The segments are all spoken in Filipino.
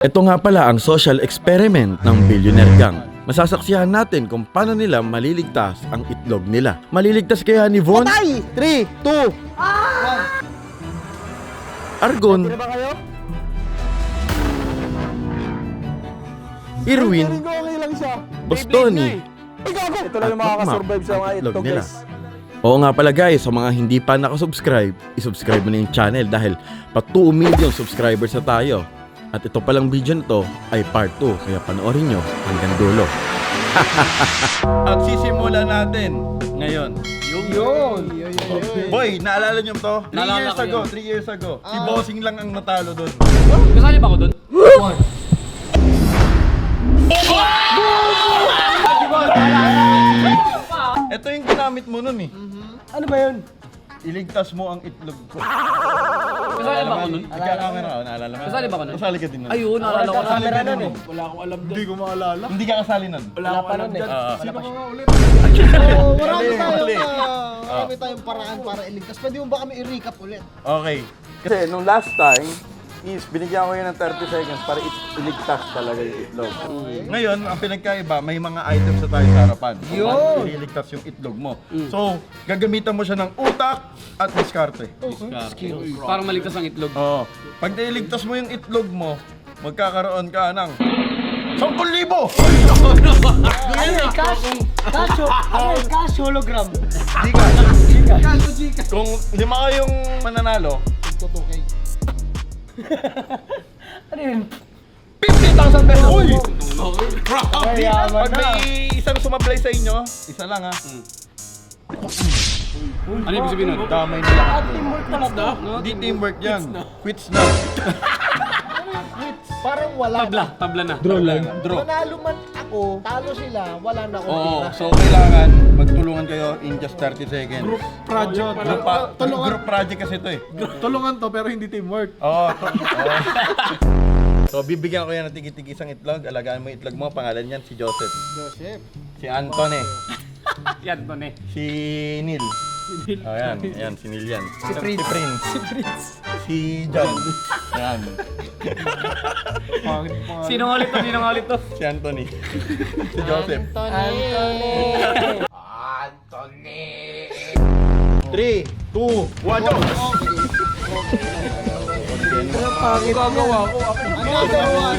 Ito nga pala ang social experiment ng Billionaire Gang. Masasaksihan natin kung paano nila maliligtas ang itlog nila. Maliligtas kaya ni Von, Patay! 3, 2, Argon, Ano ba kayo? Irwin, Feeling ko okay lang siya. Bostoni, Ay, gago! Ito lang yung At makakasurvive sa ang mga itlog itlog, nila. guys. Oo nga pala guys, sa mga hindi pa nakasubscribe, isubscribe mo na yung channel dahil pa 2 million subscribers na tayo. At ito palang video na to ay part 2, kaya panoorin nyo hanggang dulo. Ang sisimula natin ngayon. Yun! Boy, naalala nyo to? 3 Naalala years ko ago, yun. 3 years ago. Si Bossing lang ang natalo doon. Kasali ba ako doon? Ito yung ginamit mo nun eh. Ano ba yun? Iligtas mo ang itlog ko. Kasali ba ako doon? Nagkakamera ako, naalala mo? Kasali ba ako nun? Kasali ka din nun. Ayun, naalala ko na. Camera nun eh. Wala akong alam doon. Hindi ko maalala. Hindi ka kasali nun. Wala pa nun eh. Sino ka nga ulit? Marami tayong paraan para iligtas. Pwede mo ba kami i-recap ulit? Okay. Kasi nung last time, is binigyan ko yun ng 30 seconds para iligtas talaga yung itlog. Ngayon, ang pinagkaiba, may mga items na tayo sa harapan. Yun! Ililigtas yung itlog mo. So, gagamitan mo siya ng utak at diskarte. Parang maligtas ang itlog. Oo. Pag nailigtas mo yung itlog mo, magkakaroon ka ng 10,000! Cash hologram. Di ka. Kung 5 kayong mananalo, Ano yun? 50,000 pesos! Uy! Mayaman Pag may isang sumablay sa inyo, isa lang ha. Ano ibig sabihin nun? Damay na lahat. Teamwork pala to. Hindi teamwork yan. Quits na. Parang wala. Tabla na. Draw. Manalo man ako, talo sila, wala na akong Oo, tira. so kailangan magtulungan kayo in just 30 seconds. Group project. Group project kasi ito eh. Tulungan to pero hindi teamwork. Oo. So bibigyan ko yan ng tigi-tigi isang itlog. Alagaan mo yung itlog mo. Pangalan niyan si Joseph. Joseph. Si Anton eh. Yan, to ne. Si Neil. Oh, yan, si Neil yan. Si Prince. Si Prince. Si John. Yan. Sino nga ulit to? Sino nga ulit to? Si Anthony. Si Joseph. Anthony. 3, 2, 1, go! Pangit gagawa ko. Ano gagawa?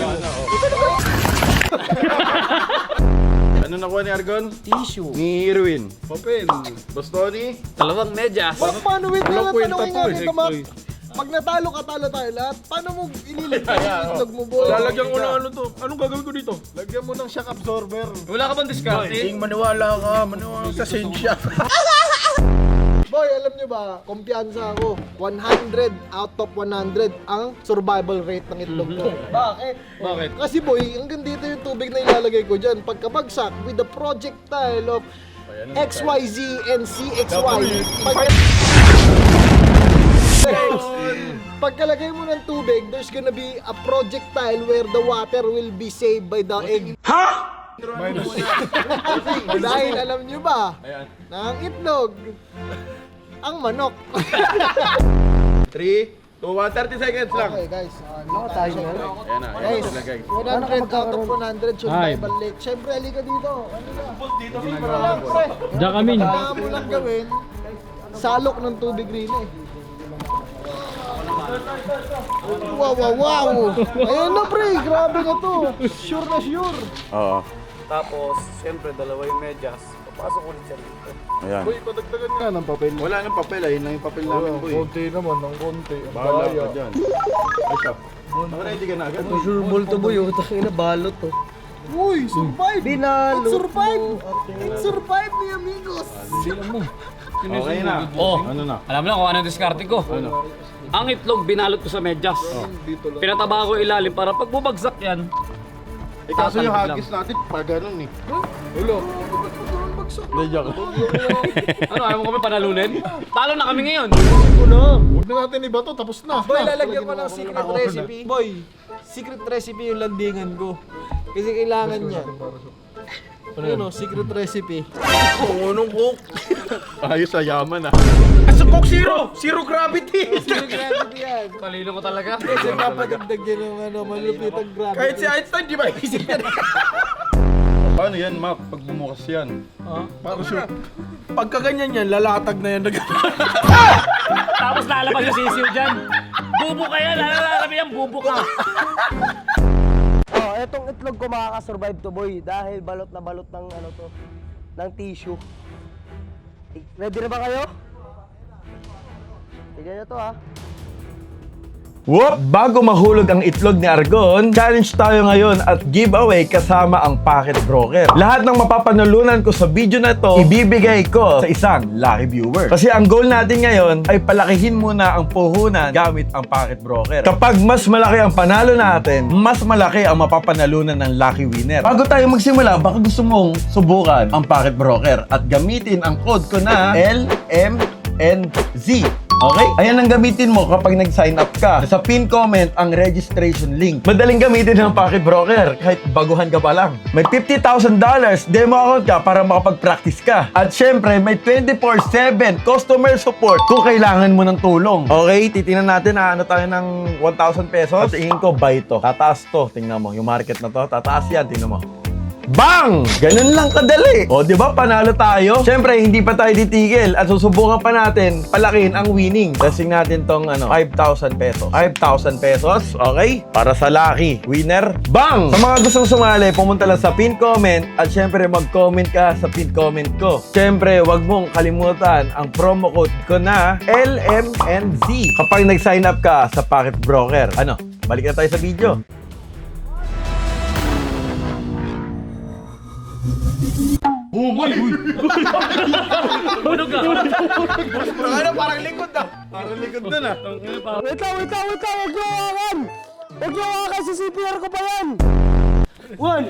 Ano nakuha ni Argon? Tissue. Ni Irwin. Papel. Bostoni. Dalawang medyas. Paano wait lang at kwenta tanongin to natin eh. ito, Mac? Pag natalo ka, talo tayo lahat. Paano mo ililigtas yung itlog mo, boy? Lalagyan ko ng ano to. Anong gagawin ko dito? Lagyan mo ng shock absorber. Wala ka bang diskarte? Maniwala ka. Maniwala sa sensya. Boy, alam nyo ba, kumpiyansa ako. 100 out of 100 ang survival rate ng itlog ko. Bakit? Bakit? Kasi boy, hanggang dito yung tubig na ilalagay ko dyan. Pagkabagsak with the projectile of XYZ and CXY. Pagkalagay mo ng tubig, there's gonna be a projectile where the water will be saved by the egg. Dahil alam nyo ba, na ang itlog, ang manok. 3, 2, 1, 30 seconds lang. Okay guys, ano tayo na? Ayan na, Guys, ayan na. 100 out of 100 survival rate. Siyempre, halika dito. Ano lang, pre? Diyan kami. Kailangan mo lang gawin, salok ng tubig rin eh. Wow, wow, wow! Ayun na pre, grabe na to. Sure na sure. Oo. Tapos, siyempre, dalawa yung medyas. Papasok ulit siya dito. Ayan. Boy, padagdagan nga ng papel. Wala nang papel, ayun lang yung papel namin, boy. Konti naman, ng konti. Bahala ka dyan. Ay, siya. Ready ka na agad? Sure to boy, utang ina balot to. Uy, survive! Binalo! It survived! It survived me, amigos! Okay na. Oh, Ano na? alam mo na kung ano ang diskarte ko. Ano? Ang itlog binalot ko sa medyas. Pinataba ko ilalim para pag bubagsak yan. Eh, kaso yung Tatalbog hagis natin, pa ganun eh. Ulo. Hindi, joke. Ano, ayaw mo kami panalunin? Talo na kami ngayon. Huwag na natin iba to, tapos na. Boy, lalagyan ko ng secret recipe. Boy, secret recipe yung landingan ko. Kasi kailangan niya. Ano, secret recipe. Anong coke? Ayos sa yaman ah. Sa coke zero! Zero gravity! Secret recipe yan. Talino ko talaga. Kasi papadagdag yan ng ano, malupit ang gravity. Kahit si Einstein, di ba isip yan? Paano yan, Mac? Pag bumukas yan. Para sure. Pagka ganyan yan, lalatag na yan. Tapos lalabas yung sisiw dyan. Bubo ka yan, lalalabi yan, bubo ka. Oh, etong itlog ko makaka-survive to, boy, dahil balot na balot ng ano to, ng tissue. Ready na ba kayo? Tignan nyo to, ha. Whoop! Bago mahulog ang itlog ni Argon, challenge tayo ngayon at giveaway kasama ang Pocket Broker. Lahat ng mapapanalunan ko sa video na to, ibibigay ko sa isang lucky viewer. Kasi ang goal natin ngayon ay palakihin muna ang puhunan gamit ang Pocket Broker. Kapag mas malaki ang panalo natin, mas malaki ang mapapanalunan ng lucky winner. Bago tayo magsimula, baka gusto mong subukan ang Pocket Broker at gamitin ang code ko na LMNZ. Okay? Ayan ang gamitin mo kapag nag-sign up ka. Sa pin comment ang registration link. Madaling gamitin ng Pocket Broker kahit baguhan ka pa lang. May $50,000 demo account ka para makapag-practice ka. At syempre, may 24/7 customer support kung kailangan mo ng tulong. Okay? Titingnan natin na ano tayo ng 1,000 pesos. At tingin ko, buy to. Tataas to. Tingnan mo. Yung market na to, tataas yan. Tingnan mo. Bang! Ganun lang kadali. O, di ba? Panalo tayo. Siyempre, hindi pa tayo titigil at susubukan pa natin palakin ang winning. Testing natin tong 5,000 pesos. 5,000 pesos, okay? Para sa lucky winner. Bang! Sa mga gustong sumali, pumunta lang sa pin comment at siyempre mag-comment ka sa pin comment ko. Siyempre, wag mong kalimutan ang promo code ko na LMNZ kapag nag-sign up ka sa Pocket Broker. Ano? Balik na tayo sa video. Tunog ka. Parang likod na. Parang likod dun ah. Wait lang, wait lang, wait lang, huwag nyo hawakan! Huwag nyo hawakan, sa CPR ko pa yan! 1,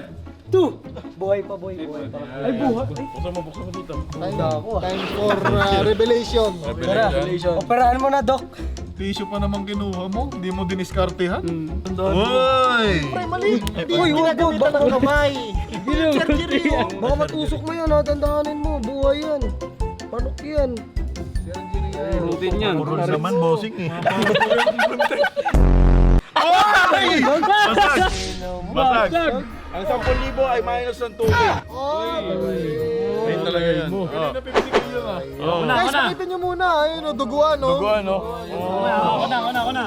2, buhay pa, buhay pa. Ay, buhay! Time for revelation. Operahan mo na, Doc. Tissue pa naman kinuha mo. Hindi mo diniskartehan. Uy! Uy, huwag mo, baka kamay! Baka matusok mo yun, ha? Tandaanin mo, buhay yan. Manok yan. Routine yan. Puro naman bossing eh. Basag! Ang 10,000 ay minus ng 2K. Ayun talaga yan. Kanina 50 kilo na. Guys, pakita nyo muna. Ayun, o, duguan, no? Duguan, no? Ako na.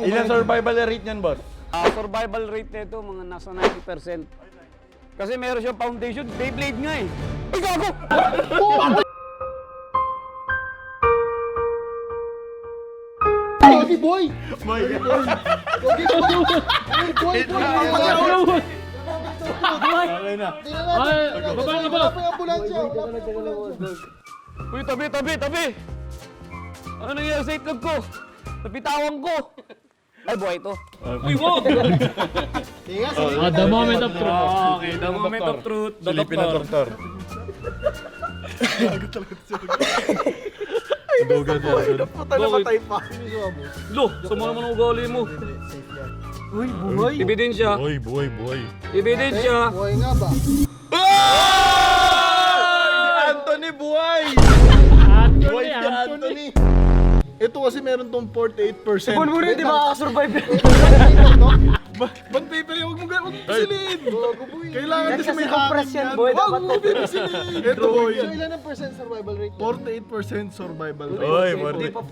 Ilan survival rate niyan, boss? Survival rate nito mga nasa 90%. Kasi meron siyang foundation, Beyblade nga eh. Ay, gago! Pogi boy! Boy! Pogi boy! Boy! Okay na. Tingnan natin. Wala pa yung ambulansya. Uy, tabi! Ano nangyari sa itlog ko? Napitawan ko! Ay, buhay to. Uy, wag! Tingnan, The moment of truth. Okay, the moment of truth. The Silipin ng doctor. Dugan yan. Puta na patay pa. Lo, sama naman ang ugali mo. Uy, buhay! Ebidensya. Boy. Ebidensya. Buhay nga ba? Anthony buhay! Buhay si Anthony! Ito kasi meron tong 48%. Ibon mo rin, di ba survive yan? Bond paper yung huwag mo pisilin. Kailangan kasi may compress hangin yan, boy. Dapat Huwag mo pisilin. Ito boy. So, ilan ang percent survival rate? 48% survival rate. Oy,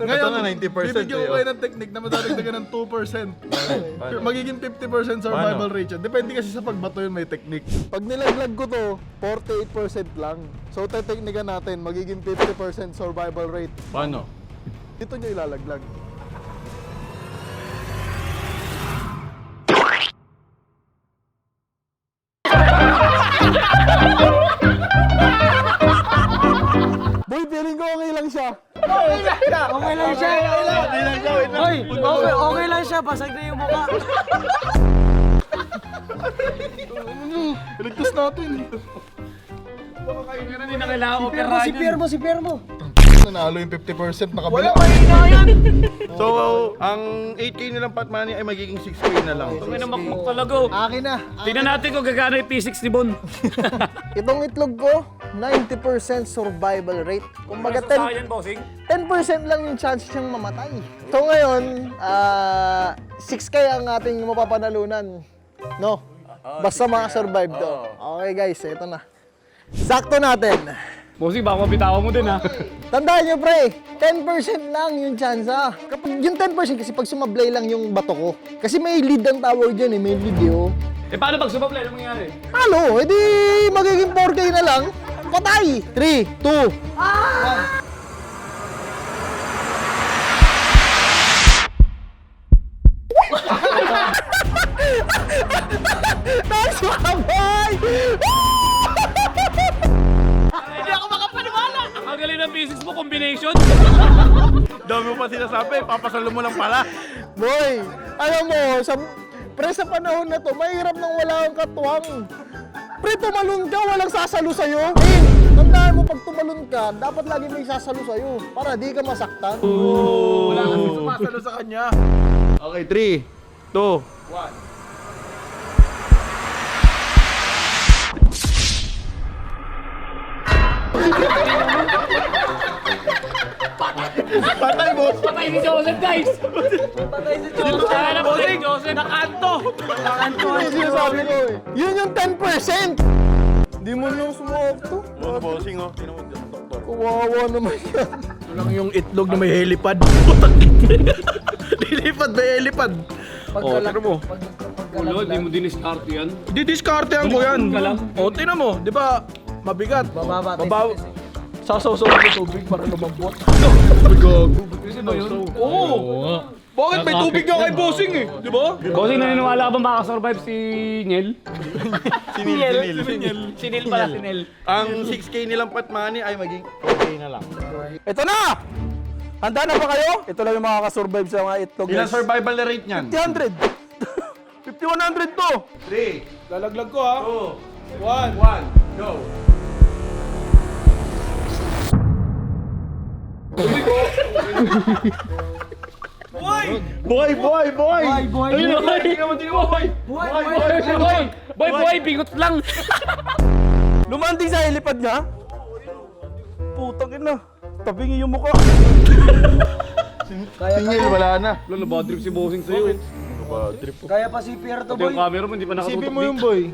Ngayon, na 90% bibigyan ko eh. kayo ng technique na madadagdagan ng 2%. Magiging 50% survival rate yan. Depende kasi sa pagbato yun, may technique. Pag nilaglag ko to, 48% lang. So, teteknikan natin, magiging 50% survival rate. Paano? Dito nyo ilalaglag. Boy, feeling ko okay lang siya. Okay lang siya. Hoy, okay lang siya. Basag na yung mukha. Iligtas natin. Hindi na kailangan Si Pierre mo, si Pierre mo. nanalo yung 50% na kabila. So, ang 8K nilang pot money ay magiging 6K na lang. May namakmak talaga. Akin na. Tingnan natin kung gagana yung P6 ni Bon. Itong itlog ko, 90% survival rate. Kumbaga, Sa akin yan, bossing. 10% lang yung chance siyang mamatay. So ngayon, 6K ang ating mapapanalunan. No? Basta makasurvive to. Okay guys, ito na. Sakto natin. Bossing, baka mabitawan mo din ha. Tandaan nyo pre, 10% lang yung chance ha. Kapag yung 10% kasi pag sumablay lang yung bato ko. Kasi may lead ang tawag dyan eh, may lead yun. Eh paano pag sumablay? Ano mangyayari? Ano? Edi magiging 4K na lang. Patay! 3, 2, 1. Nice one, boy! Hindi ako makapaniwala! Ang galing ng P6 mo, combination. Dami mo pa sinasabi, papasalo mo lang pala. Boy, alam mo, sa panahon na to, mahirap nang wala kang katuwang. Pre, tumalon ka, walang sasalo sa'yo. Tandaan mo, pag tumalon ka, dapat lagi may sasalo sa'yo para di ka masaktan. Wala kasi sumasalo sa kanya. Okay, 3, 2, 1. Patay mo! Patay si Joseph, guys! Patay si Joseph! Kaya na patay si Joseph! Nakanto! Ano yung sinasabi ko eh? Yun yung 10%! Di mo nung sumuot to. Ano bossing oh? Tingnan mo, doktor. Kawawa naman yan. Ito lang yung itlog na may helipad. Lilipad, may helipad. Oh, tingnan mo. Ulo, di mo diniskarte yan. Didiskartehan ko yan. Ka lang. Oh, tingnan mo. Di ba, mabigat. Bababa. Sasaw-saw ko tubig para lumambot. Kasi ba yun? Oo! Bakit may tubig nga kay bossing eh? Di ba? Bossing, naniniwala ka ba makasurvive si Niel? Sinil. Si Niel pala, si Niel. Ang 6K nilang pot money ay maging 4K na lang. Ito na! Handa na ba kayo? Ito lang yung makakasurvive sa mga itlog. Ilang guys. survival na rate niyan? 50-100 to! 3, Lalaglag ko ha. 2, 1, go! Boy! Boy, bingot lang! Lumanding sa helipad niya. Putang ina. Tabingi yung mukha. Tingil, wala na. Wala, bad trip si Bossing sa'yo. Kaya pa si Pierre to, Ito yung camera mo, hindi pa nakatutok. Isipin mo yung boy.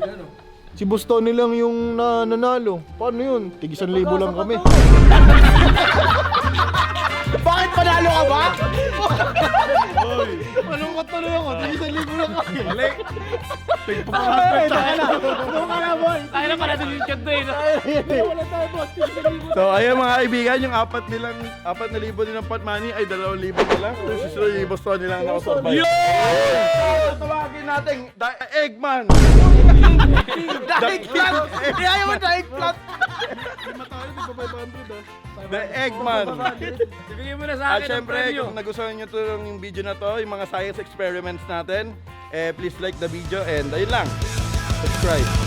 Si Bustoni lang yung nanalo. Paano yun? Tig 1,000 lang kami. Bakit panalo ka ba? Anong katuloy ako? Tig 1,000 lang kami. Mali. Tayo na pala din yung chat doon. So ayun mga kaibigan, yung 4,000 nilang pot money ay 2,000 na lang. So susunod yung Boston nilang nakasurvive. Yo! Tawagin natin, The Eggman! The Eggplant! Ayaw mo na eggplant! The Eggman! Ibigay mo na sa At akin ang syempre, premyo. kung nagustuhan nyo ito yung video na to, yung mga science experiments natin, please like the video and ayun lang. Subscribe.